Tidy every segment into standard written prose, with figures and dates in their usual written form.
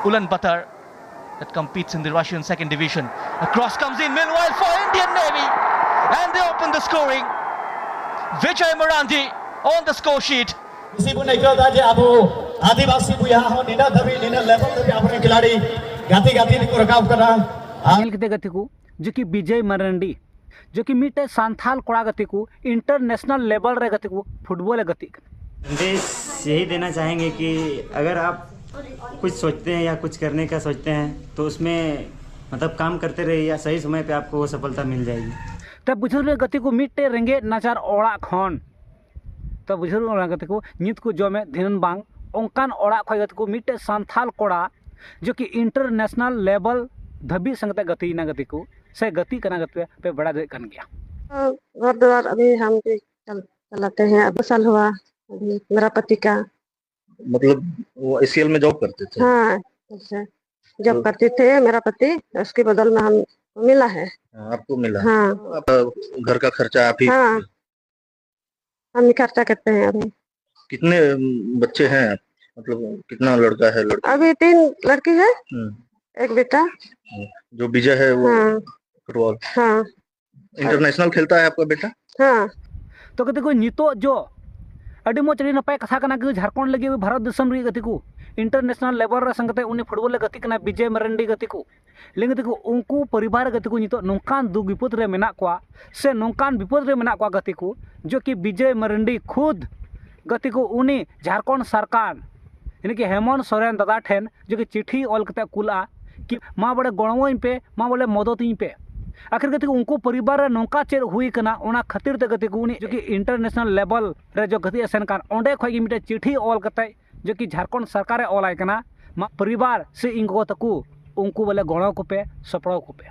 Ulaanbaatar that competes in the Russian second division. A cross comes in meanwhile for Indian Navy, and they open the scoring. Vijay Marandi on the score sheet. इसी को नहीं कहता जे अब आदिवासी को यहाँ हो निना धबी निना level पे अपने खिलाड़ी गाती गाती को रकाब कर रहा खेल के गति को जो कि विजय मरंडी जो कि मिटे सांथाल कोड़ा गति को इंटरनेशनल लेवल रे गति को फुटबॉल गति संदेश यही देना चाहेंगे कि अगर आप कुछ सोचते हैं या कुछ करने का सोचते हैं तो उसमें मतलब काम करते रहिए या सही समय पे आपको वो सफलता मिल जाएगी। तब बुझल गति को मिटे रेंगे नाचार ओड़ा खन तब बुझल गति को नित को जो में धिनन बांग ओंकान ओड़ा खय गति को मिटे सांथाल कोड़ा जो कि इंटरनेशनल लेवल धबी संगते गति ना गति को से गति करना गति पे बड़ा दे कन गया। घर द्वार अभी हम भी चलाते हैं। अब साल हुआ अभी मेरा पति का मतलब वो एसीएल में जॉब करते थे। हाँ अच्छा जब करते थे मेरा पति उसके बदल में हम मिला है। आपको मिला। हाँ आप घर का खर्चा आप ही। हाँ हम ही खर्चा करते हैं। अभी कितने बच्चे हैं मतलब कितना लड़का है लड़का? अभी 3 लड़की है एक बेटा। जो विजय है वो हाँ फुटबॉल हाँ इंटरनेशनल खेलता है आपका बेटा? हाँ तो कहते को नितो जो अड़ी मोच अड़ी नपाय कथा कना कि झारखंड लगे भारत देशम रे गति को इंटरनेशनल लेवल रे संगते उनी फुटबॉल गति कना विजय मरंडी गति को लेकिन गति को उनको परिवार गति को नितो नोंकान दुख विपद रे मेना कोआ से नोंकान विपद रे मेना कोआ गति को जो कि विजय मरंडी खुद गति को उनी झारखंड सरकार यानी कि हेमंत सोरेन दादा ठेन जो कि चिट्ठी ऑल कते कुला कि माँ बड़े गणवई पे माँ बोले मदती पे आखिर गति को उनको परिवार नौका चेर हुई कना ओना खातिर ते गति को उनी जो कि इंटरनेशनल लेवल रे जो गति असेन कान ओंडे खय मिटे चिट्ठी ऑल कते जो कि झारखंड सरकार ऑल आय कना मा परिवार से इंगो तकु उनको बोले गणो को पे सपड़ो को पे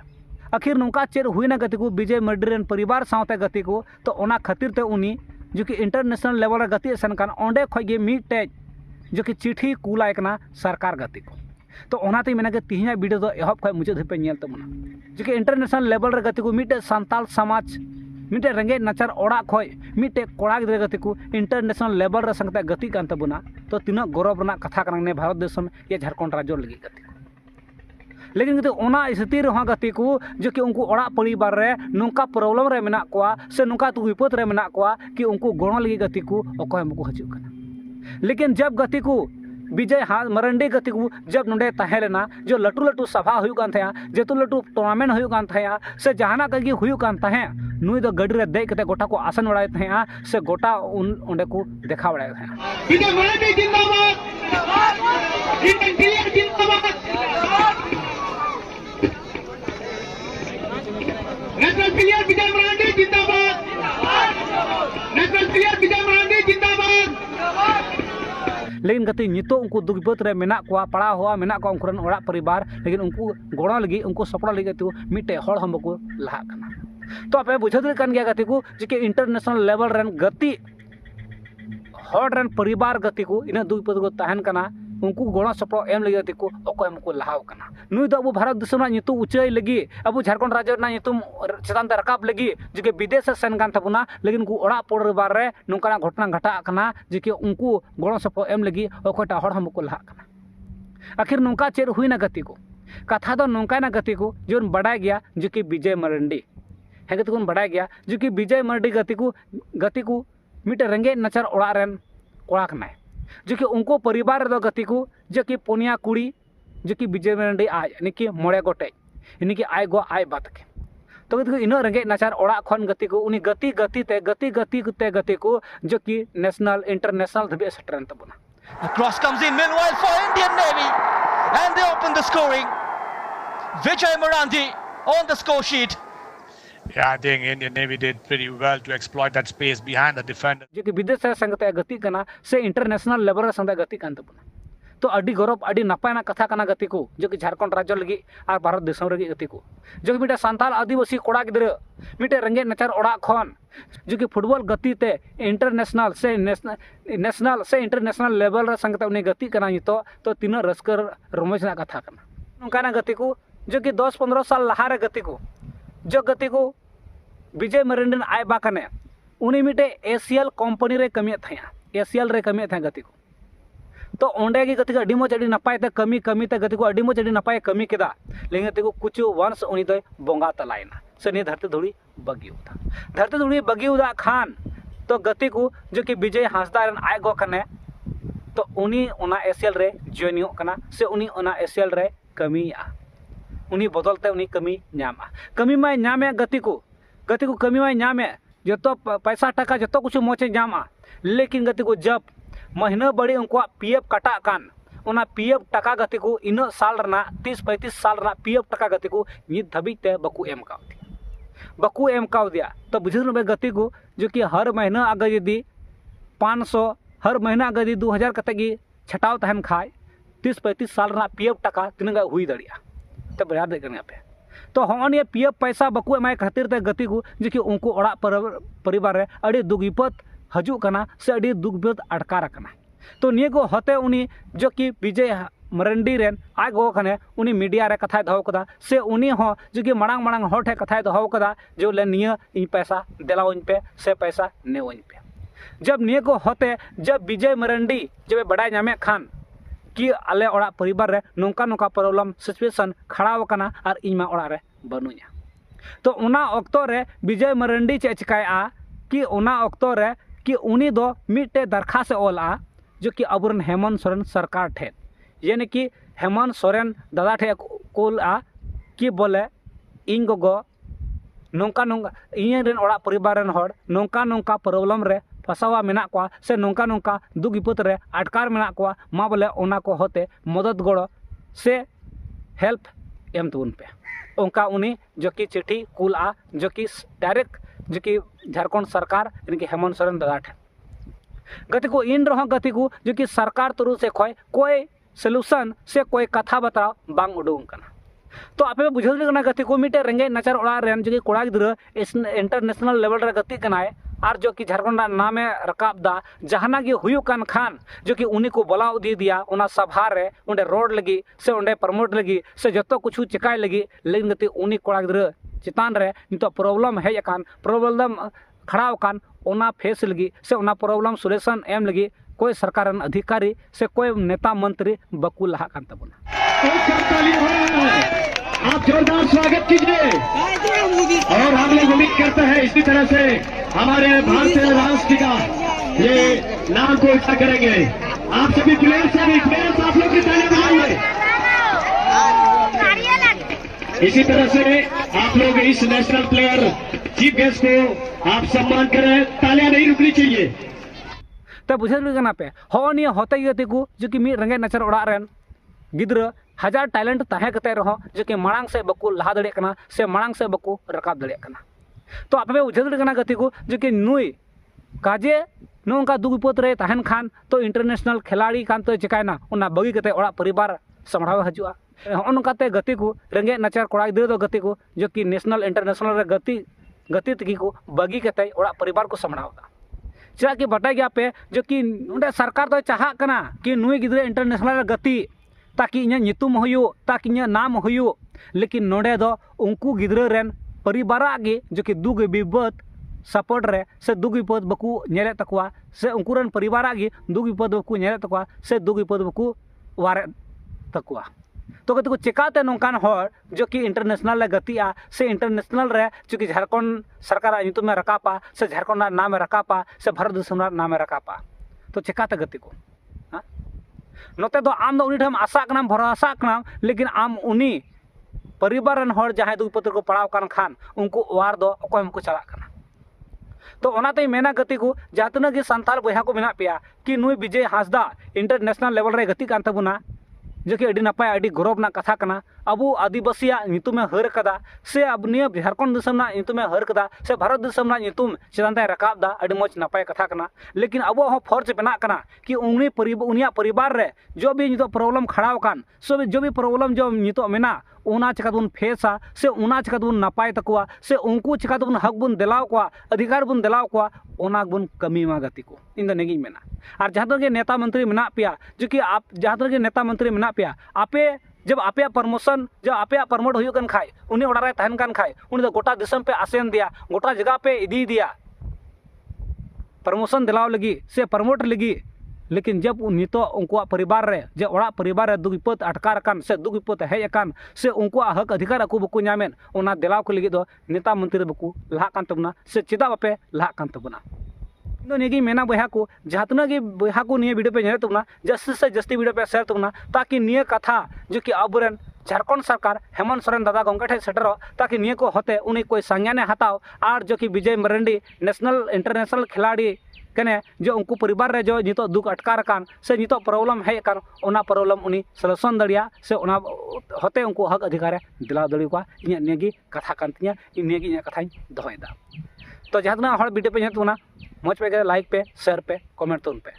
आखिर नौका चेर हुई ना गति को विजय मर्डी रेन परिवार सावते गति को तो ओना खातिर ते उनी जो कि इंटरनेशनल लेवल रे गति असेन कान ओंडे खय गे मिटे जो कि चिट्ठी कुलाय कना सरकार गति को तो ओनाते मेना के तिहिना वीडियो दो एहब खय मुझे धपे नेल तमना जो कि इंटरनेशनल लेवल रे गति को मिटे सांताल समाज मिटे रेंगे नाचार ओड़ा खय मिटे कोड़ा गिद्रे गति को इंटरनेशनल लेवल रे संगते गति कान तबना तो तीना गौरव रना कथा कना ने भारत देश में ये झारखंड राज्य लगी गति लेकिन गति ओना स्थिति रहा गति को जो कि उनको ओड़ा परिवार रे नोंका प्रॉब्लम रे मेना कोआ से नोंका तु विपद रे मेना कोआ कि उनको गणो लगी गति को अकय मको हजू कना लेकिन जब गति को विजय मरंडी गति को जब नोडे तहेलेना जो लटू लटू सभा हुई कान था जेतु लटू टूर्नामेंट हुई कान था से जहाना कगी हुई कान था नुई दो गड्डी रे दे कते गोटा को आसन उड़ाए था से गोटा उन को देखा उड़ाए था। विजय मरंडी जिंदाबाद इंडियन प्लेयर जिंदाबाद नेशनल प्लेयर विजय मरंडी जिंदाबाद नेशनल प्लेयर विजय मरंडी जिंदाबाद। लेकिन गति नितो उनको दुख विपद रे मेना कोआ पड़ा हुआ मेना को उनकरन ओड़ा परिवार लेकिन उनको गणो लगी उनको सपड़ा लगी तो मिटे हड़ हम को लहा कना तो आपे बुझत कन गया गति को जे इंटरनेशनल लेवल रन गति हड़ रन परिवार गति को इन दुख विपद को तहन कना उनको गणो सपड़ा एम लगी गति को अको एम को लहाव कना नुई दो अब भारत देश नितु उचाई लगी अब झारखंड राज्य नितु चेतान ते रकाब लगी जे विदेश सेन कान तबना लेकिन उनको ओड़ा परिवार रे नोंकाना घटना घटा कना जे उनको गणो सपड़ा एम लगी अकोटा हड़ हम को लहा कना आखिर नौका चेर हुई ना गति को कथा दो नौका ना गति को जो बड़ा गया जो कि विजय मरंडी है गति को बड़ा गया जो कि विजय मरंडी गति को मिटे रेंगे नचार ओड़ा रेन कोड़ा कनाय जो कि उनको परिवार दो गति को जो कि पुनिया कुड़ी जो कि विजय मरंडी आय यानी कि मोड़े गोटे यानी कि आय गो आय बात के तो गति को इन रेंगे नाचार ओड़ा खन गति को उनी गति गति को जो कि नेशनल इंटरनेशनल धबे सेटरन तबना। The cross comes in meanwhile for Indian Navy, and they open the scoring. Vijay Marandi on the score sheet. Yeah, I think Indian Navy did pretty well to exploit that space behind the defender. जो कि विदेश से संगते गति कना से international level रे संगते गति कान तबना तो अड़ी गौरव अड़ी नपाय ना कथा कना गति को जो कि झारखंड राज्य लगी और भारत देश लगी गति को जो कि मिटे सांताल आदिवासी कोड़ा गिद्र मिटे रंगे नचार ओड़ा खन जो कि फुटबॉल गति ते इंटरनेशनल से इंटरनेशनल लेवल रे संगते उनी गति कना तो तीन रस्कर रोमज ना कथा कना नोंकाना गति को जो कि 10-15 साल लहा रे गति को जो गति को विजय मरंडी आय बाकने उनी मिटे एसीएल कंपनी रे कमिया था एसीएल रे कमिया था गति को तो ओंडे गे गति को अडी मोच अडी नपाय ते कमी कमी ते गति को अडी मोच अडी नपाय कमी केदा लेकिन गति को कुछ वंश उनी दो बोंगा तलायना से नि धरती धुड़ी बगिउदा धरती धुड़ी बगिउदा खान तो गति को जो कि विजय हांसदा रन आय गो कने तो उनी ओना एसीएल रे जॉइन कना से उनी ओना एसीएल रे कमीया उनी बदलते उनी कमी नामा कमी माय नामे गति को कमी माय नामे जो तो पैसा टका जो तो कुछ मोचे नामा लेकिन गति को जब महीना बड़ी उनको पीएफ कटा कान उना पीएफ टका गति को इन साल रना 30-35 साल रना पीएफ टका गति को नित धबी ते बकु एम काव दिया तो बुझे में गति को जो कि हर महीना अगर यदि 500 हर महीना अगर यदि 2000 कते गी छटाव तहन खाए 30-35 साल रना पीएफ टका तीना हुई दड़िया तो बजा दे पे तो हॉन ये पीएफ पैसा बकु एमाय खातिर ते गति को जो कि उनको ओड़ा परिवार रे अड़ी दुख विपद हजू कना से अड़ी दुख विपद अटकार कना तो निये को होते उनी जो कि विजय मरंडी रेन आय गो कने उनी मीडिया रे कथाय दहो कदा से उनी हो जो कि मांग मांग हर ठे कथाय दहो कदा जो ले निये इन पैसा दिलावኝ पे से पैसा नेवኝ पे जब निये को होते जब विजय मरंडी जब बड़ाय नामे खान कि आले ओड़ा परिवार रे नोंका नोंका प्रॉब्लम सिचुएशन खड़ा वकना और इमा ओड़ा रे बनुया तो उना ऑक्टो रे विजय मरंडी चे चिकाया कि उना ऑक्टो रे कि उनी दो मिटे दरखास्त ओला जो कि अबुरन हेमंत सोरेन सरकार ठे यानी कि हेमंत सोरेन दादा ठे कोला कि बोले इन गोगो नोंका नोंका इन रेन ओड़ा परिवार रेन हर नोंका नोंका प्रॉब्लम रे फसावा मेना को से नोंका नोंका दुख विपद रे अटकार मेना को मा बोले ओना को होते मदद गड़ो से हेल्प एम तबन पे उनका उनी जो कि चिट्ठी कुला जो कि डायरेक्ट जो कि झारखंड सरकार यानी कि हेमंत सोरेन दादा ठे गति को इन रहो गति को जो कि सरकार तरफ से कोई सोल्यूशन से कोई कथा बताओ बांग उडुंग कना तो आपे बुझल लेना गति को मिटे रेंगे नचर ओड़ा रेन जो कि कोड़ा गिद्र इंटरनेशनल लेवल रे गति कनाए और जो कि झारखंड नामे रकाब दा जहाना गे हुयु कान खान जो कि उनी को बोला दी दिया उना सभा रे उंडे रोड लगी से उंडे प्रमोट लगी से जतो कुछ चिकाय लगी लेकिन गति उनी कोड़ा गिद्र चितान रे नितो प्रॉब्लम है कान प्रॉब्लम खड़ा कान ओना फेस लगी से ओना प्रॉब्लम सोल्यूशन एम लगी कोई सरकार अधिकारी से कोई नेता मंत्री बकु लहा कान तबना आप जोरदार स्वागत कीजिए और हम लोग उम्मीद करते हैं इसी तरह से हमारे भारतीय राष्ट्र का ये नाम को ऊंचा करेंगे। आप सभी प्लेयर्स आप लोग की तालियां बजाइए। इसी तरह से आप लोग इस नेशनल प्लेयर चीफ गेस्ट को आप सम्मान करें, तालियां नहीं रुकनी चाहिए। तो बुझे पे हो निये होते को जो कि मी रंगे नचर ओड़ा रेन गिद्र हजार टैलेंट तहे कते रहो जो कि मांग से बकु लहा दड़े कना से मांग से बकु रकाब दड़े कना तो आपे उझे दड़े कना गति को जो कि नुई काजे नोंका दुख विपद रे तहन खान तो इंटरनेशनल खिलाड़ी कान तो चिकायना उना बगी कते ओड़ा परिवार संभाव हजुआ नोंकाते गति को रंगे नचर कोड़ा गिद्र दो गति को जो कि नेशनल इंटरनेशनल रे गति तकी को बगी कते ओड़ा परिवार को संभावदा चला कि बटाई गया पे जो कि उंडे सरकार तो चाहा कना कि नुई गिद्र इंटरनेशनल गति ताकि इन्हें नितुम हुयो ताकि इन्हें नाम हुयो लेकिन नोडे दो उनको गिद्र रेन परिवार आगे जो कि दुख विपद सपोर्ट रे से दुख विपद बकु नेले तकवा से उनको रेन परिवार आगे दुख विपद बकु नेले तकवा से दुख विपद बकु वारे तकवा तो गति को चिकाते नौकान हर जो कि इंटरनेशनल गतिया से इंटरनेशनल रे जो कि झारखंड सरकार नितुम में रकापा से झारखंड नाम रकापा से भारत देश नाम रकापा तो चिकाते गति को नोते दो आम दो उनी ठम आशा कनाम भरोसा कनाम लेकिन आम उनी परिवार रन हर जहां दुख पत्र को पड़ाव कान खान उनको वार दो अकोय को चला कना तो ओनाते मेना गति को जातना के संताल बहा को मेना पिया कि नुई विजय हांसदा इंटरनेशनल लेवल रे गति कान तबुना जो कि अड़ी नपाय अड़ी गौरव ना कथा कना अबू आदिवासिया नितुम में हर कदा से अब निया झारखंड देशम ना नितुम में हर कदा से भारत देशम ना नितुम चितानते रकाब दा अड़ी मोच नपाय कथा कना लेकिन अब हो फर्ज बना कना कि उनिया परिवार रे जो भी नितो प्रॉब्लम खड़ा कान सो जो भी प्रॉब्लम जो नितो मेना उना चिका बन फेसा से उना चिका बन नपाय तकुआ से उनको चिका बन हक बन दिलाव को अधिकार बन दिलाव को ओना बन कमी मा गति को इन द नेगी मेना और जहां तक नेता मंत्री मेना पिया जो कि आप जहां तक नेता मंत्री मेना पिया आपे जब आपे प्रमोशन जब आपे प्रमोट हुई कन खाए उन्हें ओड़ा रे तहन कान खाए उन्हें तो गोटा दिसम पे आसेन दिया गोटा जगह पे इदी दिया प्रमोशन दिलाव लगी से प्रमोट लगी लेकिन जब नितो उनको परिवार रे जे ओड़ा परिवार रे दुख विपद अटकार अकान से दुख विपद हेज अकान से उनको हक अधिकार को बको नामेन ओना दिलाव को लगी दो नेता मंत्री बको लहा कान तबना से चेदा बापे लहा कान तबना इन निगी मेना बहा को जहाँ तना गे बहा को निये वीडियो पे नेरे तबना जस्ती से जस्ती वीडियो पे शेयर तबना ताकि निये कथा जो कि अबुरेन झारखंड सरकार हेमंत सोरेन दादा गंगा ठे सेटरो ताकि निये को होते उन्हीं कोई संज्ञाने हताव और जो कि विजय मरंडी नेशनल इंटरनेशनल खिलाड़ी कने जो उनको परिवार रे जो नितो दुख अटकार कान से नितो प्रॉब्लम है कान ओना प्रॉब्लम उनी सलूशन दड़िया से ओना होते उनको हक अधिकार दिला दड़ी को इन निगी कथा कान तिया इन निगी कथा दोहयदा तो जहाँ वीडियो पे मज पे लाइक पे शेयर पे कमेंट तुन पे।